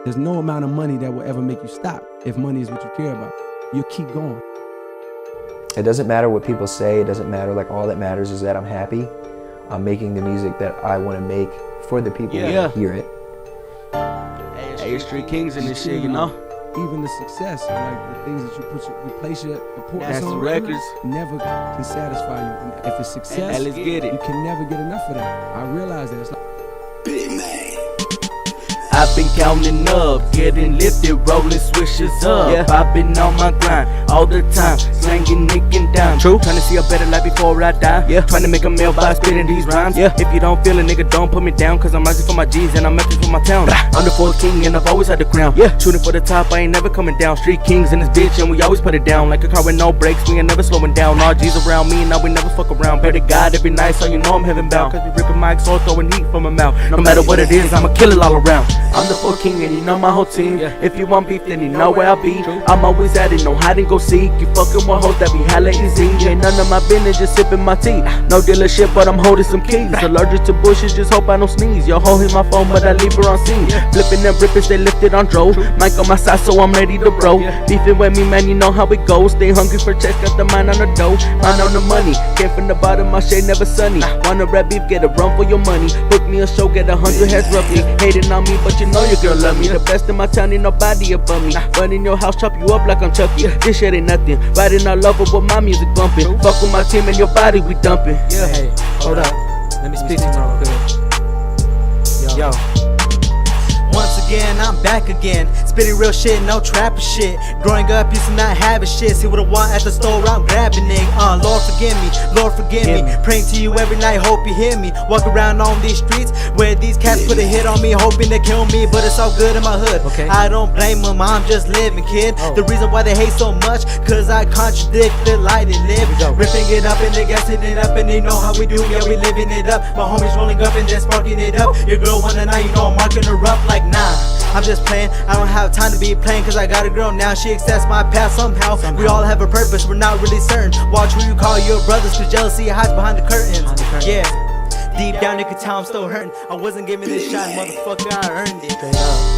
There's no amount of money that will ever make you stop if money is what you care about. You'll keep going. It doesn't matter what people say, it doesn't matter, like all that matters is that I'm happy. I'm making the music that I want to make for the people that hear it. Hey, Street Kings in this shit, you know? Even the success, like the things that you place your importance That's on, records. never can satisfy you. And if it's success, Hey, let's get it. you can never get enough of that. I realize that. It's like, I've been counting up, getting lifted, rolling swishers up. I've been on my grind all the time, slanging, nicking down. True. Trying to see a better life before I die. Trying to make a meal by spitting these rhymes. If you don't feel it, nigga, don't put me down, cause I'm rising for my G's and I'm acting for my town. I'm the fourth king and I've always had the crown. Shooting for the top, I ain't never coming down. Street Kings in this bitch and we always put it down. Like a car with no brakes, we ain't never slowing down. All G's around me, now we never fuck around. Pray to God every night so you know I'm heaven bound, cause we ripping mics or throwing heat from my mouth. No matter what it is, I'ma kill it all around. I'm the fourth king and you know my whole team. If you want beef, then you know where I'll be. I'm always at it, no hide and go seek. You fucking with hoes that be hella easy. Ain't none of my business, just sipping my tea. No dealership, but I'm holding some keys. Allergic to bushes, just hope I don't sneeze. Yo, ho hit my phone, but I leave her on scene. Flipping them rippers, they lifted on dro. Mic on my side, so I'm ready to bro. Beefing with me, man, you know how it goes. Stay hungry for checks, got the mind on the dough. Mind on the money, came from the bottom, my shade never sunny. Wanna rap beef, get a run for your money. Book me a show, get 100 heads roughly. Hating on me, but you know your girl love me. The best in my town, ain't nobody above me. Run in your house, chop you up like I'm Chucky. This shit ain't nothing. Riding all over with my music bumping. Fuck with my team and your body we dumping. Hey, hold up. Let me speak to you real quick. Yo. Once again, I'm back again. Spitting real shit, no trapper shit. Growing up, used to not have a shit. See what I want at the store, I'm grabbing it. Lord forgive me, Lord forgive me. Praying to you every night, hope you hear me. Walk around on these streets where these cats put a hit on me, hoping to kill me, but it's all good in my hood. I don't blame them, I'm just living, kid. The reason why they hate so much, cause I contradict the light and live. Ripping it up and they gassing it up, and they know how we do, yeah, we living it up. My homies rolling up and then sparking it up. Your girl wanna know, you know I'm marking her up like nah, I'm just playing. I don't have time to be playing, cause I got a girl now. She accepts my past somehow. We all have a purpose, we're not really certain. Watch who you call your brothers, cause jealousy hides behind the curtains. Yeah, deep down you can tell I'm still hurting. I wasn't given this shot, motherfucker, I earned it.